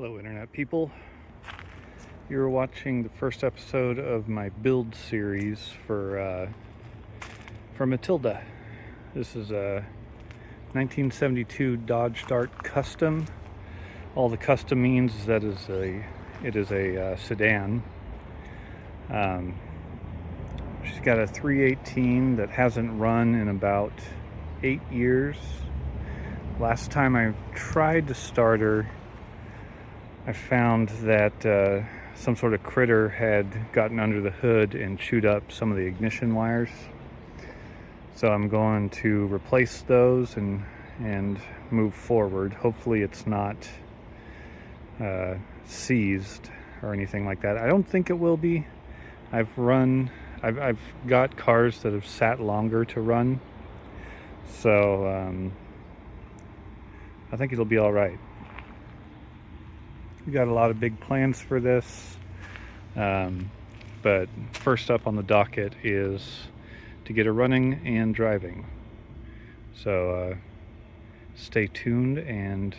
Hello internet people. You're watching the first episode of my build series for Matilda. This is a 1972 Dodge Dart Custom. All the custom means is that it is a sedan. She's got a 318 that hasn't run in about 8 years. Last time I tried to start her, I found that some sort of critter had gotten under the hood and chewed up some of the ignition wires. So I'm going to replace those and move forward. Hopefully it's not seized or anything like that. I don't think it will be. I've got cars that have sat longer to run, so I think it'll be all right. We got a lot of big plans for this, but first up on the docket is to get her running and driving. So stay tuned and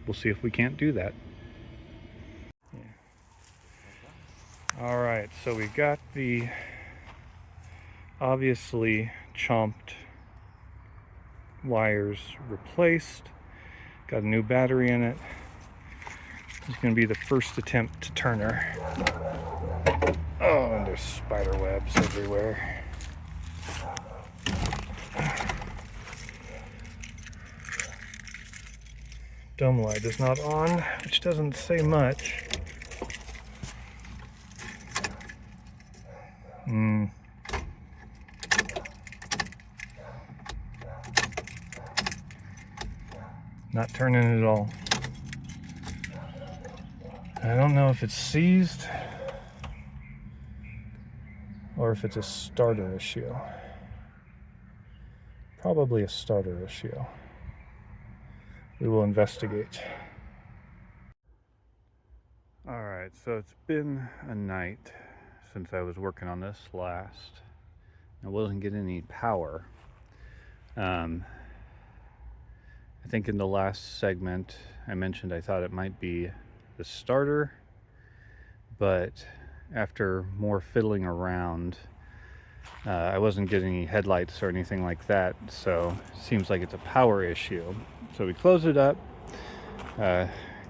we'll see if we can't do that. All right, so we got the obviously chomped wires replaced. Got a new battery in it. It's going to be the first attempt to turn her. Oh, and there's spider webs everywhere. Dome light is not on, which doesn't say much. Not turning at all. I don't know if it's seized or if it's a starter issue. Probably a starter issue. We will investigate. Alright, so it's been a night since I was working on this last. I wasn't getting any power. I think in the last segment I mentioned I thought it might be the starter, but after more fiddling around, I wasn't getting any headlights or anything like that, so it seems like it's a power issue. So we closed it up,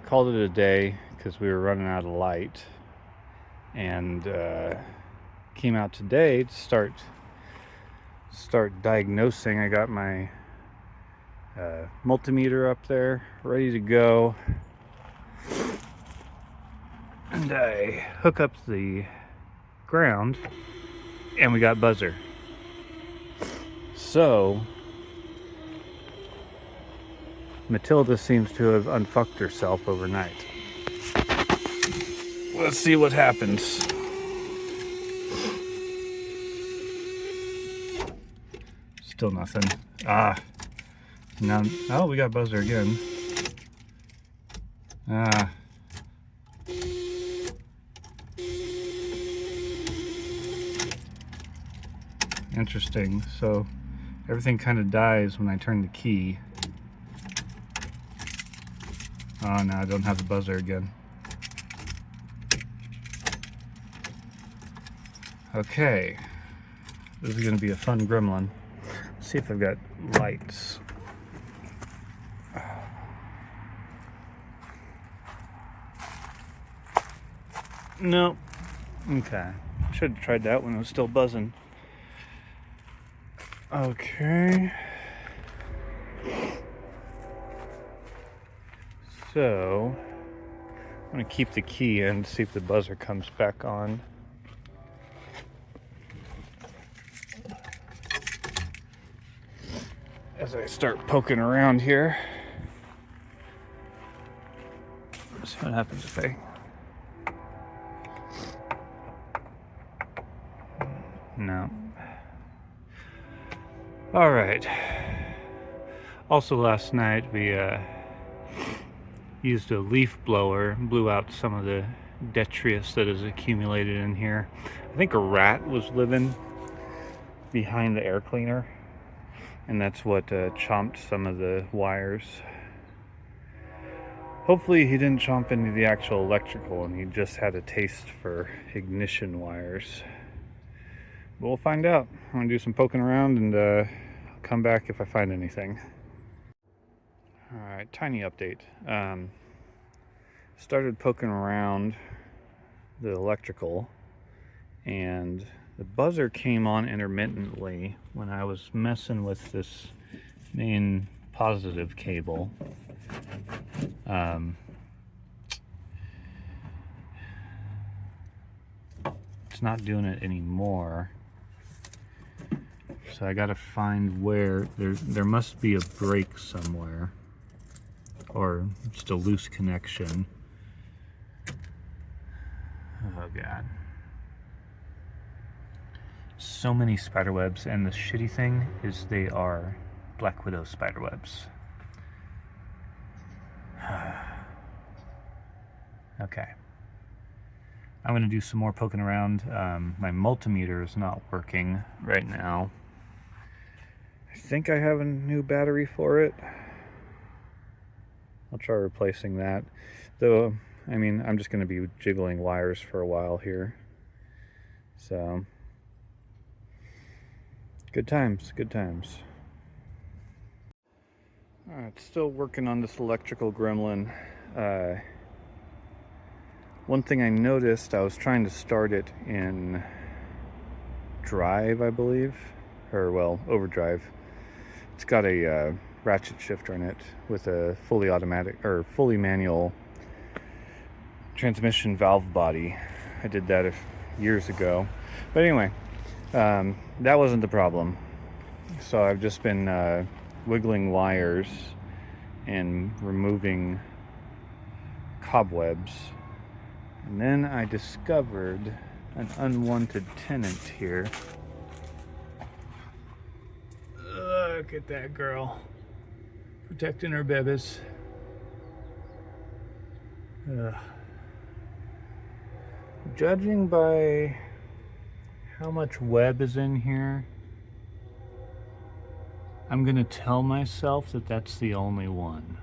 called it a day because we were running out of light, and came out today to start diagnosing. I got my multimeter up there ready to go, and I hook up the ground and we got buzzer. So Matilda seems to have unfucked herself overnight. Let's see what happens. Still nothing. No. Oh, we got buzzer again. Interesting. So everything kind of dies when I turn the key. Oh, no, I don't have the buzzer again. Okay. This is going to be a fun gremlin. Let's see if I've got lights. Nope. Okay. Should have tried that when it was still buzzing. Okay. So I'm going to keep the key in to see if the buzzer comes back on. As I start poking around here. Let's see what happens if I... No. All right. Also last night we used a leaf blower, blew out some of the detritus that is accumulated in here. I think a rat was living behind the air cleaner, and that's what chomped some of the wires. Hopefully he didn't chomp into the actual electrical and he just had a taste for ignition wires. But we'll find out. I'm gonna do some poking around and I'll come back if I find anything. Alright, tiny update. Started poking around the electrical and the buzzer came on intermittently when I was messing with this main positive cable. It's not doing it anymore, so I gotta find where there must be a break somewhere or just a loose connection. Oh god, so many spider webs, and the shitty thing is they are Black Widow spider webs. Okay, I'm gonna do some more poking around. My multimeter is not working right now. I think I have a new battery for it. I'll try replacing that, though. I mean, I'm just gonna be jiggling wires for a while here, so good times, good times. Alright, still working on this electrical gremlin. One thing I noticed, I was trying to start it in drive, I believe, or well, overdrive. It's got a ratchet shifter in it with a fully automatic or fully manual transmission valve body. I did that years ago, but anyway, that wasn't the problem. So I've just been wiggling wires and removing cobwebs. And then I discovered an unwanted tenant here. Look at that girl, protecting her babies. Judging by how much web is in here, I'm gonna tell myself that that's the only one.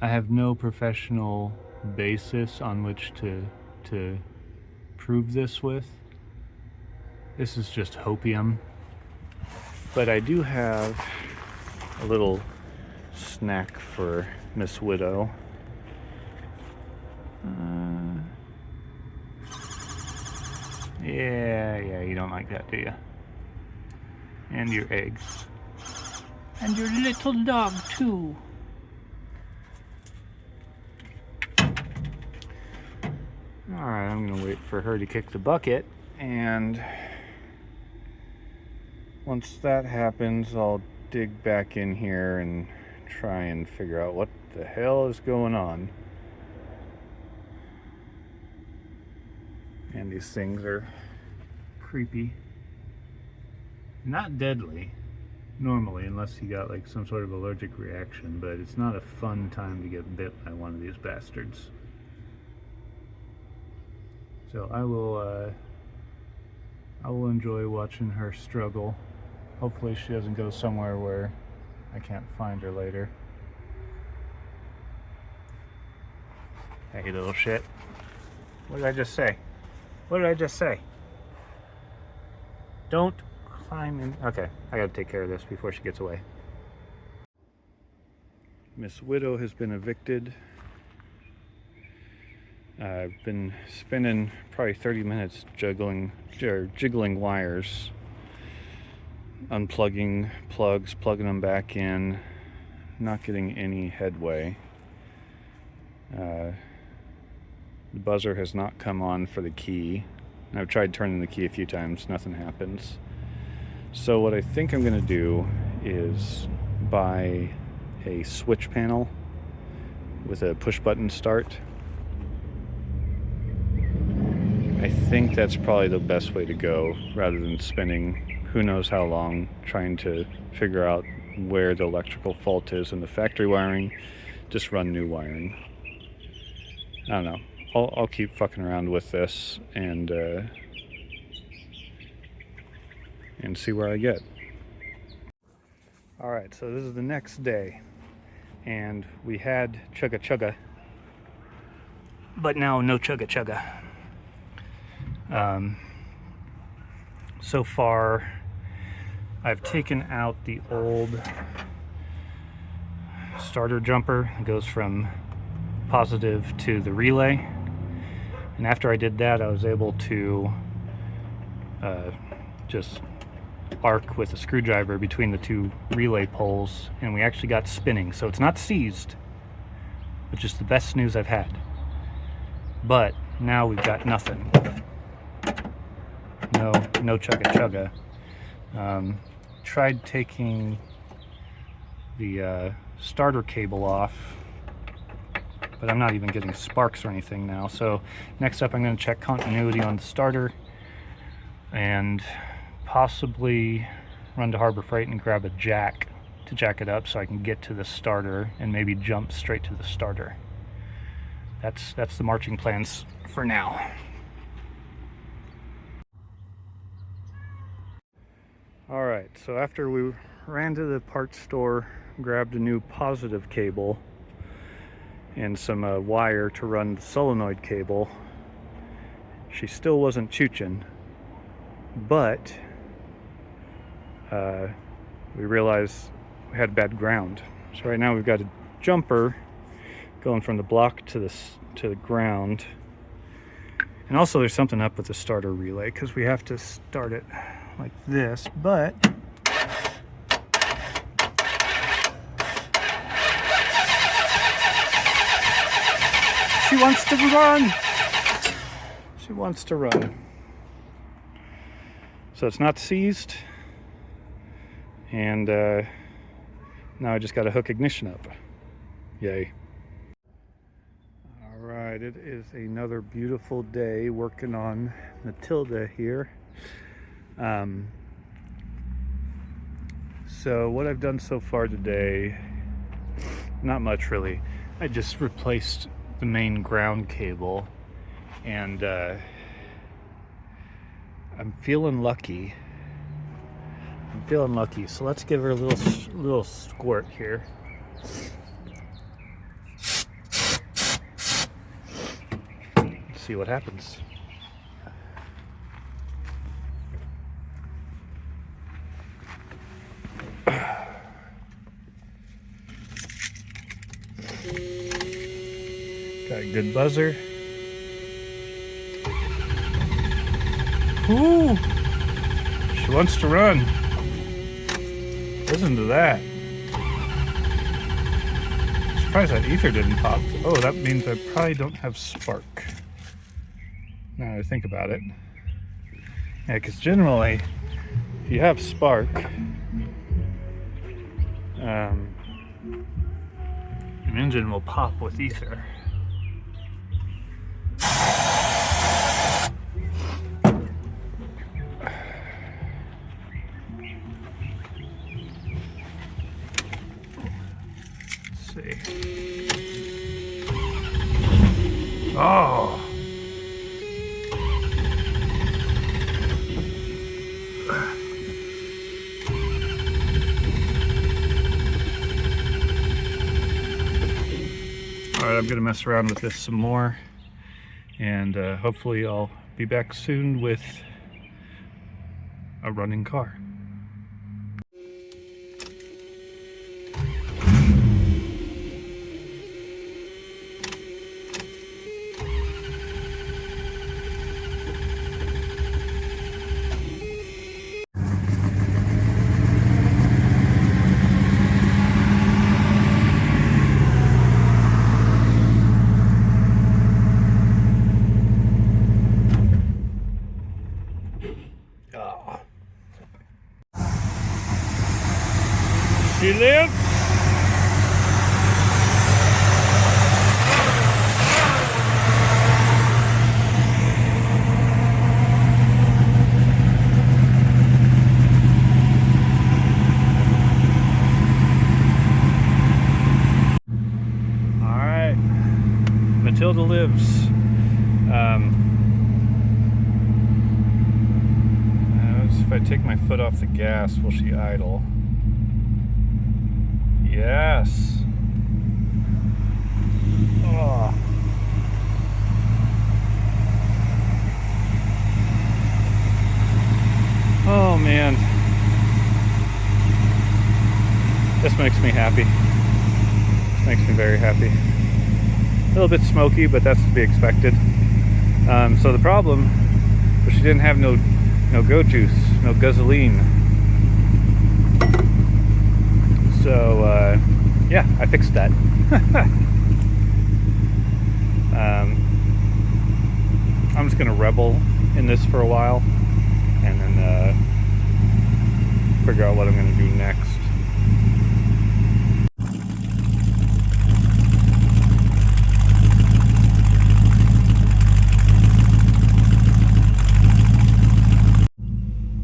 I have no professional basis on which to prove this with. This is just hopium. But I do have a little snack for Miss Widow. Yeah, you don't like that, do you? And your eggs. And your little dog, too. Alright, I'm gonna wait for her to kick the bucket, and once that happens, I'll dig back in here and try and figure out what the hell is going on. And these things are creepy. Not deadly, normally, unless you got like some sort of allergic reaction, but it's not a fun time to get bit by one of these bastards. So I will enjoy watching her struggle. Hopefully she doesn't go somewhere where I can't find her later. Hey, little shit. What did I just say? What did I just say? Don't climb in. Okay, I gotta take care of this before she gets away. Miss Widow has been evicted. I've been spending probably 30 minutes jiggling wires, unplugging plugs, plugging them back in, not getting any headway. The buzzer has not come on for the key. I've tried turning the key a few times, nothing happens. So what I think I'm going to do is buy a switch panel with a push button start. I think that's probably the best way to go, rather than spending who knows how long trying to figure out where the electrical fault is in the factory wiring. Just run new wiring. I don't know. I'll keep fucking around with this and see where I get. Alright, so this is the next day. and we had chugga chugga, but now no chugga chugga. So far I've taken out the old starter jumper. It goes from positive to the relay, and after I did that I was able to just arc with a screwdriver between the two relay poles, and we actually got spinning. So it's not seized, which is the best news I've had. But now we've got nothing. No chugga chugga. Tried taking the starter cable off, but I'm not even getting sparks or anything now. So next up I'm going to check continuity on the starter and possibly run to Harbor Freight and grab a jack to jack it up so I can get to the starter and maybe jump straight to the starter. That's the marching plans for now. All right, so after we ran to the parts store, grabbed a new positive cable and some wire to run the solenoid cable, she still wasn't chooching, but we realized we had bad ground. So right now we've got a jumper going from the block to the ground, and also there's something up with the starter relay because we have to start it like this, but she wants to run. She wants to run. So it's not seized, and now I just got to hook ignition up. Yay. All right, it is another beautiful day working on Matilda here. So what I've done so far today, not much really. I just replaced the main ground cable, and I'm feeling lucky. So let's give her a little squirt here. Let's see what happens. Got a good buzzer. Ooh, she wants to run. Listen to that. I'm surprised that ether didn't pop. Oh, that means I probably don't have spark. Now that I think about it. Yeah, because generally, if you have spark, an engine will pop with ether. Let's see. Oh. Alright, I'm going to mess around with this some more, and hopefully I'll be back soon with a running car. She lives. All right, Matilda lives. If I take my foot off the gas, will she idle? Yes. happy. Makes me very happy. A little bit smoky, but that's to be expected. So the problem was she didn't have no goat juice, no gasoline. So yeah, I fixed that. I'm just gonna rebel in this for a while, and then figure out what I'm gonna do next.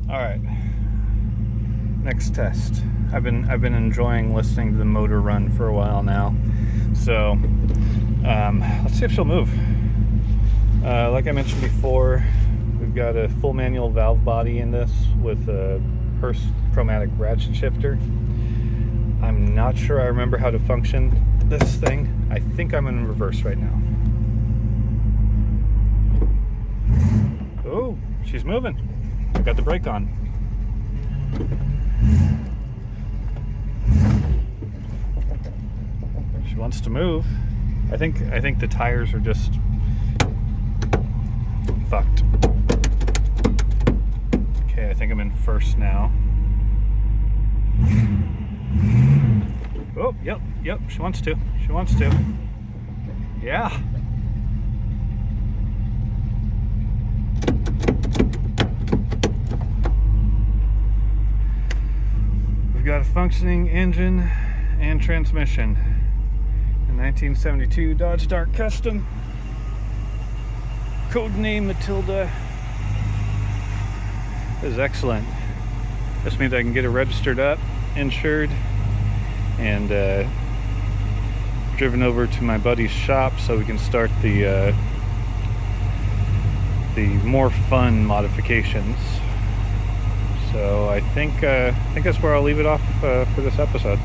All right, next test. I've been enjoying listening to the motor run for a while now, so let's see if she'll move. Like I mentioned before, we've got a full manual valve body in this with a Hurst chromatic ratchet shifter. I'm not sure I remember how to function this thing. I think I'm in reverse right now. Oh, she's moving. I got the brake on. She wants to move. I think the tires are just fucked. Okay, I think I'm in first now. Oh, yep, she wants to. She wants to. Yeah. We've got a functioning engine and transmission. A 1972 Dodge Dart Custom. Codename Matilda. This is excellent. This means I can get it registered up, insured, and driven over to my buddy's shop so we can start the more fun modifications. So I think that's where I'll leave it off for this episode.